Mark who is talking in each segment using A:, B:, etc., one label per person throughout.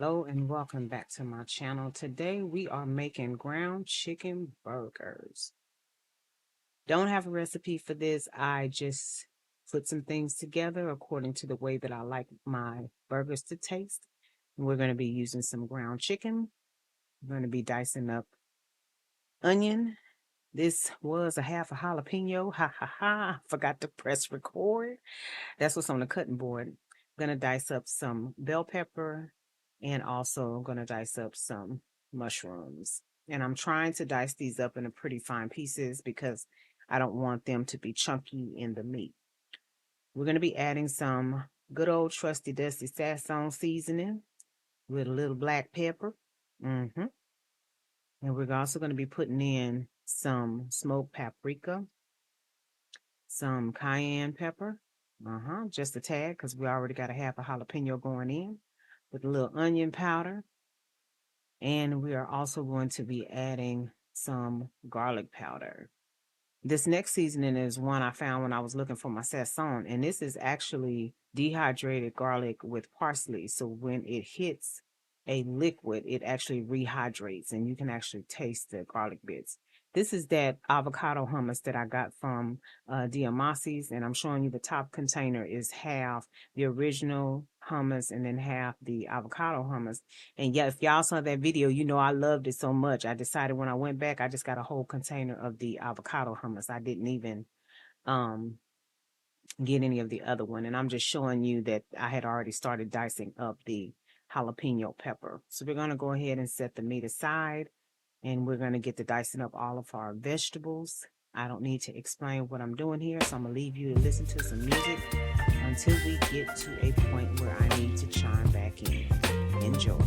A: Hello and welcome back to my channel. Today we are making ground chicken burgers. Don't have a recipe for this. I just put some things together according to the way that I like my burgers to taste. We're going to be using some ground chicken. We're going to be dicing up onion. This was a half a jalapeno. Ha ha ha. Forgot to press record. That's what's on the cutting board. I'm going to dice up some bell pepper and also I'm going to dice up some mushrooms. And I'm trying to dice these up into pretty fine pieces because I don't want them to be chunky in the meat. We're going to be adding some good old trusty dusty Sazon seasoning with a little black pepper. And we're also going to be putting in some smoked paprika, some cayenne pepper, just a tad because we already got a half a jalapeno going in with a little onion powder. And we are also going to be adding some garlic powder. This next seasoning is one I found when I was looking for my Sazon, and this is actually dehydrated garlic with parsley. So when it hits a liquid, it actually rehydrates, and you can actually taste the garlic bits. This is that avocado hummus that I got from Diamasi's, and I'm showing you the top container is half the original hummus and then half the avocado hummus. And yeah, if y'all saw that video, you know I loved it so much. I decided when I went back, I just got a whole container of the avocado hummus. I didn't even get any of the other one. And I'm just showing you that I had already started dicing up the jalapeno pepper. So we're going to go ahead and set the meat aside. And we're going to get to dicing up all of our vegetables. I don't need to explain what I'm doing here, so I'm going to leave you to listen to some music until we get to a point where I need to chime back in. Enjoy.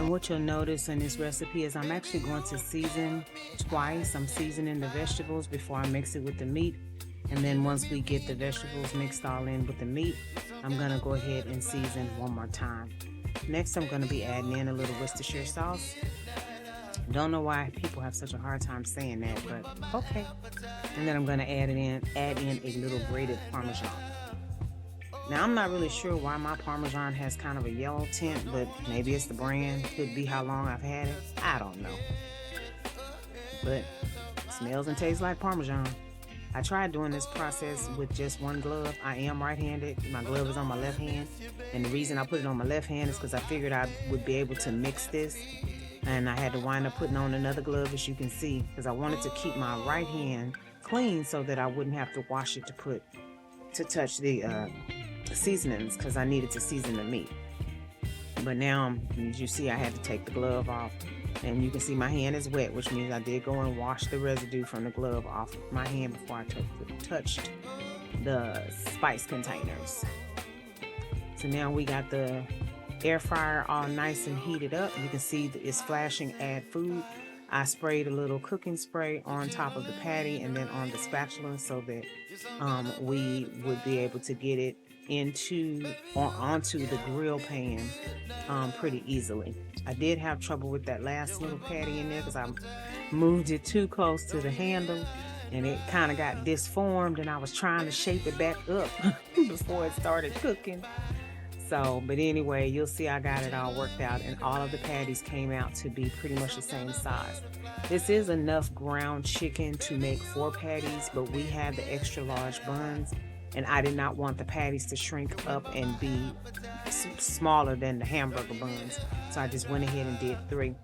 A: What you'll notice in this recipe is I'm actually going to season twice. I'm seasoning the vegetables before I mix it with the meat. And then once we get the vegetables mixed all in with the meat, I'm going to go ahead and season one more time. Next, I'm going to be adding in a little Worcestershire sauce. Don't know why people have such a hard time saying that, but okay. And then I'm going to add in a little grated Parmesan. Now, I'm not really sure why my Parmesan has kind of a yellow tint, but maybe it's the brand. Could be how long I've had it. I don't know. But it smells and tastes like Parmesan. I tried doing this process with just one glove. I am right-handed. My glove is on my left hand. And the reason I put it on my left hand is because I figured I would be able to mix this. And I had to wind up putting on another glove, as you can see, because I wanted to keep my right hand clean so that I wouldn't have to wash it to touch the seasonings, because I needed to season the meat. But now, as you see, I had to take the glove off, and you can see my hand is wet, which means I did go and wash the residue from the glove off my hand before I touched the spice containers. So now we got the air fryer all nice and heated up. You can see that it's flashing add food. I sprayed a little cooking spray on top of the patty and then on the spatula so that we would be able to get it onto the grill pan pretty easily. I did have trouble with that last little patty in there because I moved it too close to the handle and it kind of got disformed, and I was trying to shape it back up before it started cooking. So, but anyway, you'll see I got it all worked out, and all of the patties came out to be pretty much the same size. This is enough ground chicken to make 4 patties, but we have the extra large buns, and I did not want the patties to shrink up and be smaller than the hamburger buns. So I just went ahead and did 3.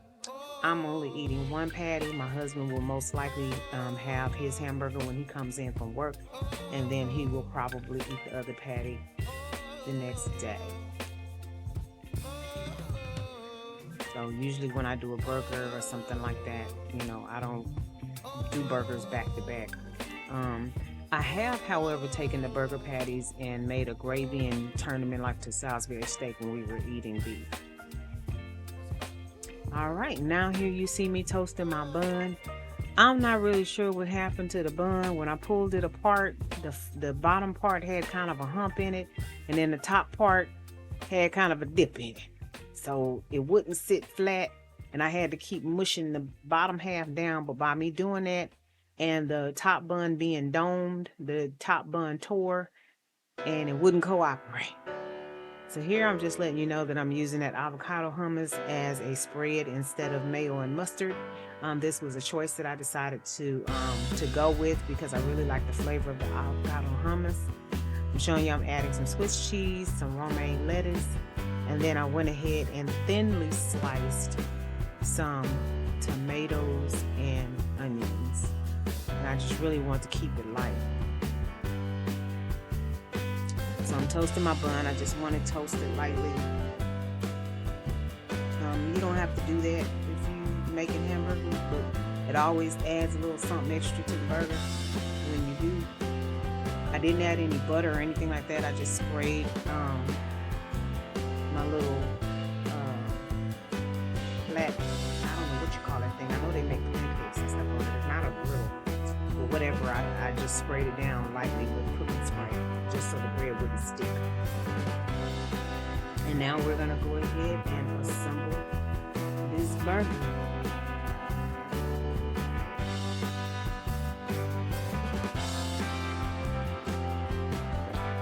A: I'm only eating 1 patty. My husband will most likely have his hamburger when he comes in from work, and then he will probably eat the other patty the next day. So usually when I do a burger or something like that, I don't do burgers back to back. I have, however, taken the burger patties and made a gravy and turned them in like to Salisbury steak when we were eating beef. All right, now here you see me toasting my bun. I'm not really sure what happened to the bun. When I pulled it apart, the bottom part had kind of a hump in it, and then the top part had kind of a dip in it. So it wouldn't sit flat, and I had to keep mushing the bottom half down. But by me doing that and the top bun being domed, the top bun tore and it wouldn't cooperate. So here I'm just letting you know that I'm using that avocado hummus as a spread instead of mayo and mustard. This was a choice that I decided to go with because I really like the flavor of the avocado hummus. I'm showing you I'm adding some Swiss cheese, some romaine lettuce, and then I went ahead and thinly sliced some tomatoes and onions. And I just really want to keep it light. So I'm toasting my bun. I just want to toast it lightly. You don't have to do that if you're making hamburgers, but it always adds a little something extra to the burger when you do. I didn't add any butter or anything like that. I just sprayed my little flat, I don't know what you call that thing. I know they make pancakes and stuff on it. It's not a grill, but whatever. I just sprayed it down lightly with cooking spray, just so the bread wouldn't stick. And now we're gonna go ahead and assemble this burger.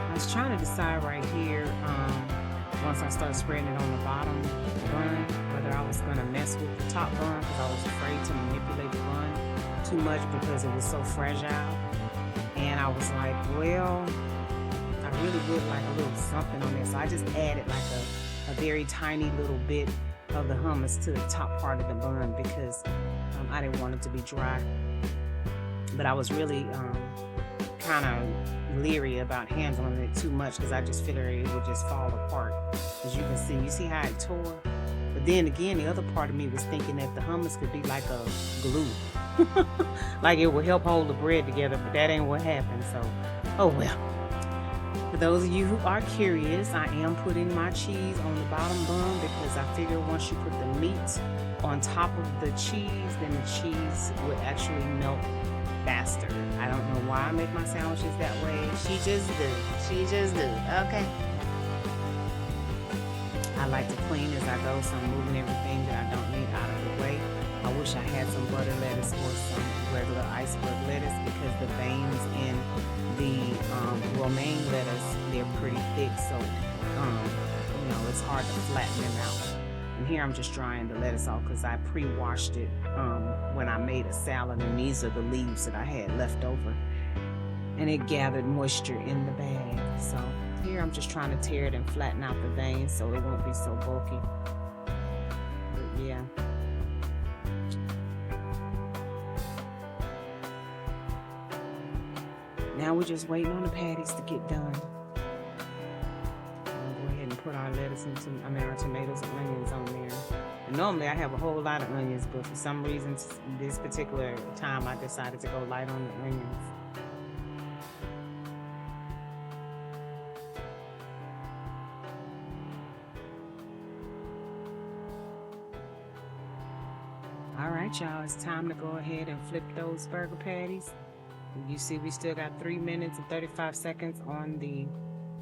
A: I was trying to decide right here, once I started spreading it on the bottom bun, whether I was gonna mess with the top bun because I was afraid to manipulate the bun too much because it was so fragile. And I was like, well, I really would like a little something on there. So I just added like a very tiny little bit of the hummus to the top part of the bun because I didn't want it to be dry. But I was really kind of leery about handling it too much because I just figured it would just fall apart. As you can see how it tore. But then again, the other part of me was thinking that the hummus could be like a glue. Like it would help hold the bread together, but that ain't what happened. So, oh well. For those of you who are curious, I am putting my cheese on the bottom bun because I figure once you put the meat on top of the cheese, then the cheese would actually melt faster. I don't know why I make my sandwiches that way. She just do. Okay. I like to clean as I go, so I'm moving everything that I don't need out of the way. I wish I had some butter lettuce or some regular iceberg lettuce because the veins in the romaine lettuce, they're pretty thick, so it's hard to flatten them out. And here I'm just drying the lettuce off because I pre-washed it when I made a salad, and these are the leaves that I had left over, and it gathered moisture in the bag. So here I'm just trying to tear it and flatten out the veins so it won't be so bulky. But yeah. Now we're just waiting on the patties to get done. I'll go ahead and put our lettuce and our tomatoes and onions on there. And normally I have a whole lot of onions, but for some reason this particular time I decided to go light on the onions. All right, y'all, it's time to go ahead and flip those burger patties. You see we still got 3 minutes and 35 seconds on the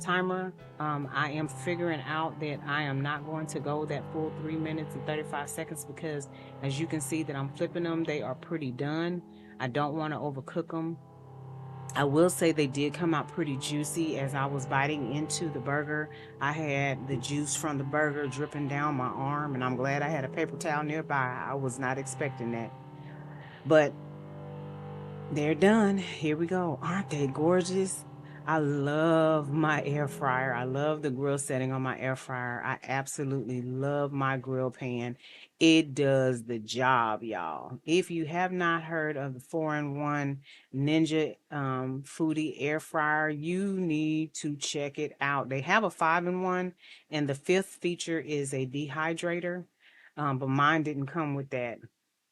A: timer. I am figuring out that I am not going to go that full 3 minutes and 35 seconds because as you can see that I'm flipping them, they are pretty done. I don't want to overcook them. I will say they did come out pretty juicy. As I was biting into the burger, I had the juice from the burger dripping down my arm, and I'm glad I had a paper towel nearby. I was not expecting that. But they're done. Here we go. Aren't they gorgeous? I love my air fryer. I love the grill setting on my air fryer. I absolutely love my grill pan. It does the job, y'all. If you have not heard of the 4-in-1 Ninja Foodie air fryer, you need to check it out. They have a 5-in-1, and the fifth feature is a dehydrator. But mine didn't come with that.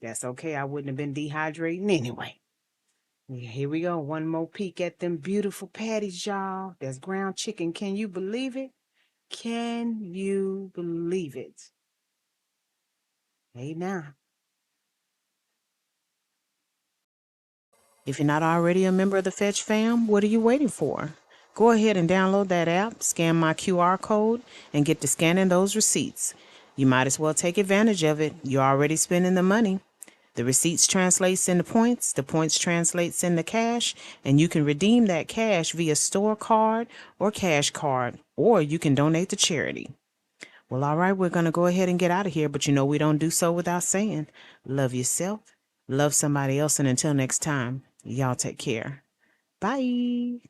A: That's okay. I wouldn't have been dehydrating anyway. Yeah, here we go. One more peek at them beautiful patties, y'all. That's ground chicken. Can you believe it? Can you believe it? Hey, now. If you're not already a member of the Fetch fam, what are you waiting for? Go ahead and download that app, scan my QR code, and get to scanning those receipts. You might as well take advantage of it. You're already spending the money. The receipts translates into points, the points translates into cash, and you can redeem that cash via store card or cash card, or you can donate to charity. Well, all right, we're going to go ahead and get out of here, but you know we don't do so without saying, love yourself, love somebody else, and until next time, y'all take care. Bye.